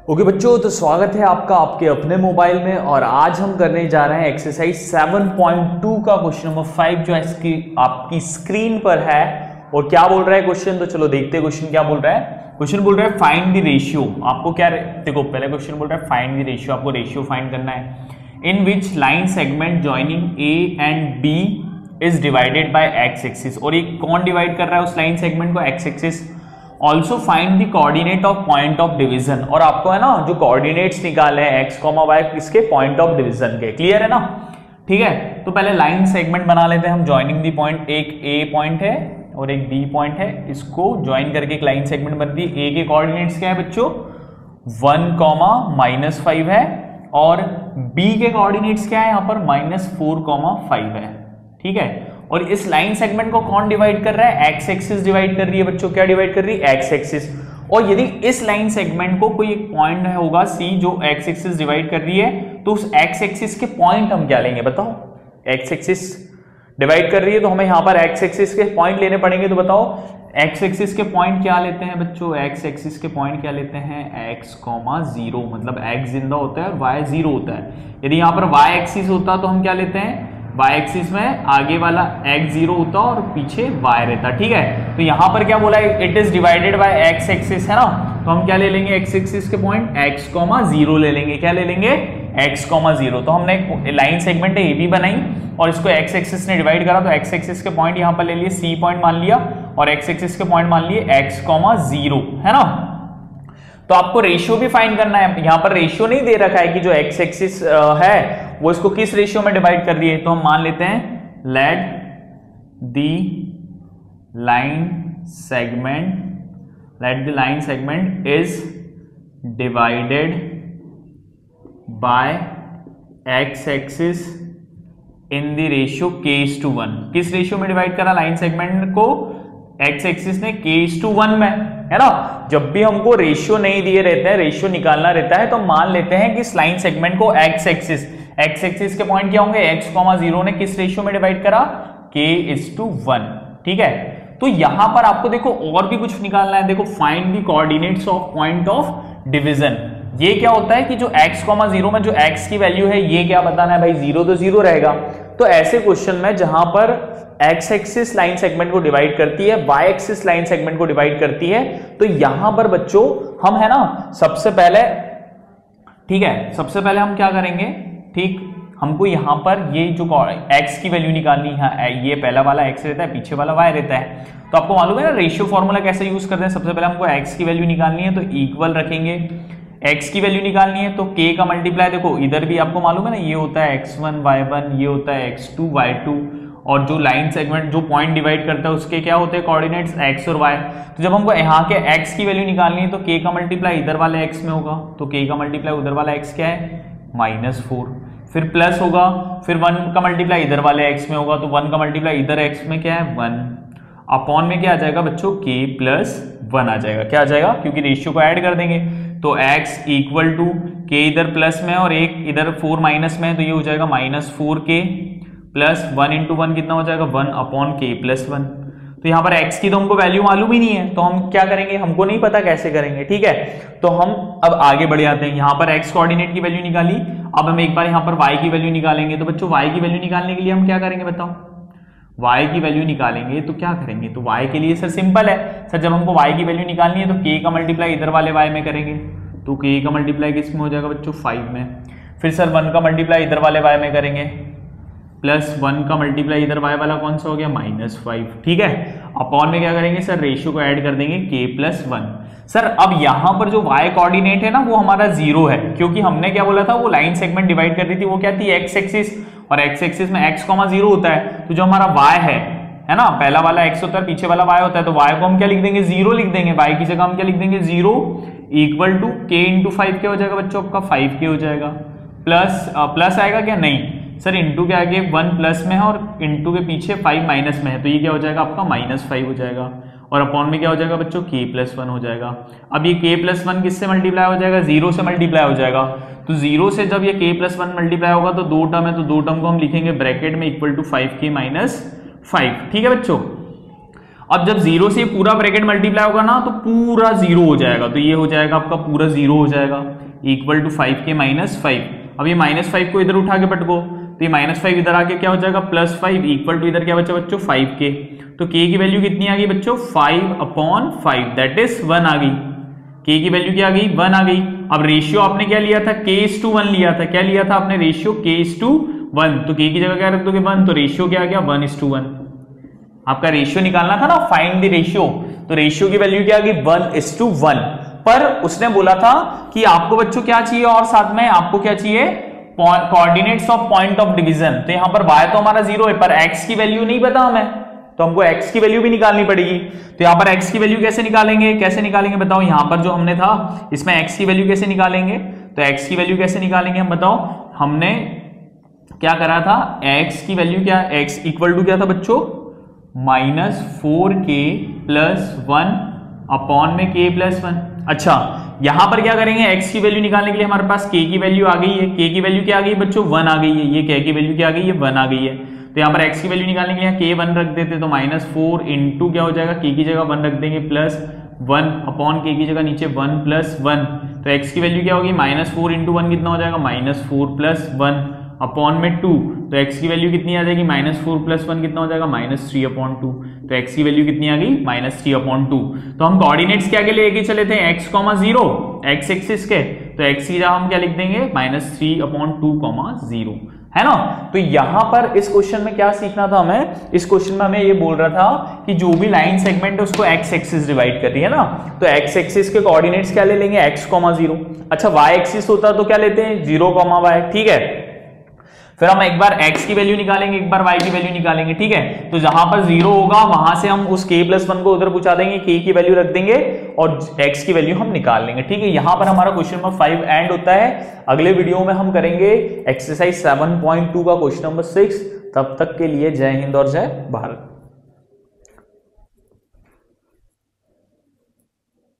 Okay बच्चों, तो स्वागत है आपका आपके अपने मोबाइल में। और आज हम करने जा रहे हैं एक्सरसाइज 7.2 का क्वेश्चन नंबर 5 जो आपकी स्क्रीन पर है। और क्या बोल रहा है क्वेश्चन, तो चलो देखते हैं क्वेश्चन क्या बोल रहा है। क्वेश्चन बोल रहा है फाइंड द रेशियो। आपको क्या देखो, पहले क्वेश्चन बोल रहा है फाइंड द रेशियो, आपको रेशियो फाइंड करना है। In which line segment joining A and B is divided by x axis. और ये कौन डिवाइड कर रहा है उस लाइन सेगमेंट को, x axis. Also find the coordinate of point of division. और आपको है ना जो कोऑर्डिनेट्स निकाले हैं एक्स कॉमा वाई किसके, पॉइंट ऑफ डिवीजन के। क्लियर है ना, ठीक है। तो पहले लाइन सेगमेंट बना लेते हैं हम। जॉइनिंग द पॉइंट, एक ए पॉइंट है और एक बी पॉइंट है, इसको ज्वाइन करके एक लाइन सेगमेंट बनती है। ए के कोऑर्डिनेट्स क्या है बच्चों, 1,-5 है। और बी के कोऑर्डिनेट्स क्या है यहाँ पर, -4,5 है। ठीक है। और इस लाइन सेगमेंट को कौन डिवाइड कर रहा है, एक्स एक्सिस डिवाइड कर रही है बच्चों। क्या डिवाइड कर रही है, एक्स एक्सिस। और यदि इस लाइन सेगमेंट को कोई एक पॉइंट होगा सी जो एक्स एक्सिस डिवाइड कर रही है, तो उस एक्स एक्सिस के पॉइंट हम क्या लेंगे बताओ। एक्स एक्सिस डिवाइड कर रही है तो हमें यहाँ पर एक्स एक्सिस के पॉइंट लेने पड़ेंगे। तो बताओ एक्स एक्सिस के पॉइंट क्या लेते हैं बच्चों, एक्स एक्सिस के पॉइंट क्या लेते हैं, x,0, मतलब x जिंदा होता है और y 0 होता है। यदि यहाँ पर y एक्सिस होता तो हम क्या लेते हैं, y एक्सिस में आगे वाला x 0 होता और पीछे y रहता। ठीक है। तो यहाँ पर क्या बोला है, it is divided bye x axis है ना, तो हम क्या ले लेंगे x एक्सिस के पॉइंट x,0 ले लेंगे। क्या ले लेंगे, x,0। तो हमने एक लाइन सेगमेंट ए बी बनाई और इसको x एक्सिस ने डिवाइड करा, तो x एक्सिस के पॉइंट यहाँ पर ले लिए, C पॉइंट मान लिया, और x एक्सिस के पॉइंट मान लिए x,0 है ना। तो आपको रेशियो भी फाइंड करना है। यहाँ पर रेशियो नहीं दे रखा है कि जो x एक्सिस है वो इसको किस रेशियो में डिवाइड कर रही है। तो हम मान लेते हैं let the line segment is divided bye x axis in the ratio k:1। किस रेशियो में डिवाइड करा लाइन सेगमेंट को, x एक्सिस ने k:1 में, है ना। जब भी हमको रेशियो नहीं दिए रहते हैं, रेशियो निकालना रहता है, तो मान लेते हैं कि इस लाइन सेगमेंट को x एक्सिस के पॉइंट क्या होंगे, x,0 ने किस रेशियो में डिवाइड करा, k:1। ठीक है। तो यहां पर आपको देखो और भी कुछ निकालना है। देखो find the coordinates of point of division. ये क्या होता है कि जो x,0 में जो x की वैल्यू है ये क्या बताना है भाई, 0 तो 0 रहेगा। तो ऐसे क्वेश्चन में जहां पर x एक्सिस लाइन सेगमेंट को डिवाइड करती है, y एक्सिस लाइन सेगमेंट को डिवाइड करती है, तो यहां पर बच्चों हम है ना सबसे पहले, ठीक है, सबसे पहले हम क्या करेंगे, ठीक, हमको यहां पर ये जो x की वैल्यू निकालनी है, ये पहला वाला x रहता है, पीछे वाला y रहता है। तो आपको मालूम है ना रेशियो फॉर्मूला कैसे यूज करते हैं। सबसे पहले हमको x की वैल्यू निकालनी है तो इक्वल रखेंगे, x की वैल्यू निकालनी है तो k का मल्टीप्लाई, देखो इधर भी आपको मालूम है ना ये होता है x1 y1, ये होता है x2 y2, और जो लाइन सेगमेंट जो पॉइंट डिवाइड करता है उसके क्या होते हैं कोऑर्डिनेट्स x और y। तो जब हमको यहाँ के x की वैल्यू निकालनी है तो k का मल्टीप्लाई इधर वाले x में होगा, तो k का मल्टीप्लाई उधर वाला x क्या है, -4। फिर प्लस होगा, फिर 1 का मल्टीप्लाई इधर वाले x में होगा, तो 1 का मल्टीप्लाई इधर x में क्या है, 1। अपॉन में क्या आ जाएगा बच्चों, k+1 आ जाएगा। क्या आ जाएगा, क्योंकि रेशियो को ऐड कर देंगे, तो x इक्वल टू k इधर प्लस में और एक इधर 4 माइनस में है, तो ये हो जाएगा -4k प्लस 1 × 1 कितना हो जाएगा, 1/k+1। तो यहाँ पर x की तो हमको वैल्यू मालूम ही नहीं है, तो हम क्या करेंगे, हमको नहीं पता कैसे करेंगे। ठीक है। तो हम अब आगे बढ़ जाते हैं। यहाँ पर x कोऑर्डिनेट की वैल्यू निकाली, अब हम एक बार यहाँ पर y की वैल्यू निकालेंगे। तो बच्चों y की वैल्यू निकालने के लिए हम क्या करेंगे बताओ, y की वैल्यू निकालेंगे तो क्या करेंगे, तो y के लिए सर सिंपल है, सर जब हमको y की वैल्यू निकालनी है तो k का मल्टीप्लाई इधर वाले y में करेंगे, तो k का मल्टीप्लाई किस में हो जाएगा बच्चों, 5 में। फिर सर 1 का मल्टीप्लाई इधर वाले y में करेंगे, प्लस 1 का मल्टीप्लाई इधर y वाला कौन सा हो गया, -5। ठीक है। अपॉन में क्या करेंगे सर, रेशियो को ऐड कर देंगे k+1। सर अब यहां पर जो y कोऑर्डिनेट है ना वो हमारा 0 है, क्योंकि हमने क्या बोला था, वो लाइन सेगमेंट डिवाइड कर रही थी, वो क्या थी, x एक्सिस, और x एक्सिस में x,0 होता है। तो जो हमारा y है ना, पहला वाला x होता है, पीछे वाला y होता है, तो y को हम क्या लिख देंगे, 0 लिख देंगे। y की जगह हम क्या लिख देंगे, 0 इक्वल टू k × 5 क्या हो जाएगा बच्चों, आपका 5k हो जाएगा। प्लस आएगा क्या, नहीं सर, इंटू के आगे 1 प्लस में है और इंटू के पीछे 5 माइनस में है, तो ये क्या हो जाएगा आपका -5 हो जाएगा। और अपॉन में क्या हो जाएगा बच्चों, k+1 हो जाएगा। अब ये k+1 किससे मल्टीप्लाई हो जाएगा, 0 से मल्टीप्लाई हो जाएगा। तो 0 से जब ये k+1 मल्टीप्लाई होगा तो 2 टर्म है, तो 2 टर्म को हम लिखेंगे ब्रैकेट में इक्वल टू 5k - 5। ठीक है बच्चों। अब जब 0 से पूरा ब्रैकेट मल्टीप्लाई होगा ना तो पूरा 0 हो जाएगा, तो ये हो जाएगा आपका पूरा 0 हो जाएगा, इक्वल टू 5k माइनस 5। अब ये -5 को इधर उठा के पटको, तो ये -5 इधर आके क्या हो जाएगा +5 इक्वल टू इधर क्या बचा बच्चों 5k। तो k की वैल्यू कितनी आ गई बच्चों 5/5 दैट इज 1 आ गई। k की वैल्यू क्या आ गई 1 आ गई। अब रेशियो आपने क्या लिया था k:1 लिया था, क्या लिया था आपने रेशियो k:1, तो k की जगह क्या रख दोगे 1, तो रेशियो क्या आ गया 1:1। आपका रेशियो निकालना था ना, फाइंड द रेशियो, तो रेशियो की वैल्यू क्या आ गई 1:1। पर उसने बोला था कि आपको बच्चों क्या चाहिए और साथ में आपको क्या चाहिए coordinates of point of division. तो यहां पर y तो हमारा 0 है पर x की वैल्यू नहीं पता हमें, तो हमको x की वैल्यू भी निकालनी पड़ेगी। तो यहां पर x की वैल्यू कैसे निकालेंगे बताओ। यहां पर जो हमने था इसमें x की वैल्यू कैसे निकालेंगे, तो x की वैल्यू कैसे निकालेंगे हम बताओ। हमने क्या करा था, x की वैल्यू क्या, x इक्वल टू क्या था बच्चों -4k + 1 अपॉन में k + 1। अच्छा यहां पर क्या करेंगे, x की वैल्यू निकालने के लिए हमारे पास k की वैल्यू आ गई है, k की वैल्यू क्या आ गई बच्चों 1 आ गई है, ये k की वैल्यू क्या आ गई है 1 आ गई है। तो यहाँ पर x की वैल्यू निकालने के लिए k 1 रख देते, तो -4 इंटू क्या हो जाएगा k की जगह 1 रख देंगे +1 अपॉन k की जगह नीचे 1 + 1, तो x की वैल्यू क्या होगी -4 इंटू 1 कितना हो जाएगा -4 + 1 अपॉन में 2, तो x की वैल्यू कितनी आ जाएगी -4 + 1 कितना हो जाएगा -3/2, तो x की वैल्यू कितनी आ गई -3/2। तो हम कोऑर्डिनेट्स क्या के लिए लेके चले थे x, 0 x एक्सिस के, तो x की जगह हम क्या लिख देंगे -3/2, 0 है ना। तो यहां पर इस क्वेश्चन में क्या सीखना था हमें, इस क्वेश्चन में हमें ये बोल रहा था कि जो भी लाइन सेगमेंट है उसको x एक्सिस डिवाइड कर रही है ना, तो x एक्सिस के कोऑर्डिनेट्स क्या ले लेंगे x, 0। अच्छा y एक्सिस होता तो क्या लेते हैं 0, y, ठीक है। फिर हम एक बार x की वैल्यू निकालेंगे, एक बार y की वैल्यू निकालेंगे, ठीक है। तो जहां पर 0 होगा वहां से हम उस k + 1 को उधर पहुंचा देंगे, k की वैल्यू रख देंगे और x की वैल्यू हम निकाल लेंगे, ठीक है। यहां पर हमारा क्वेश्चन नंबर 5 एंड होता है। अगले वीडियो में हम करेंगे एक्सरसाइज 7.2 का क्वेश्चन नंबर 6। तब तक के लिए जय हिंद और जय भारत।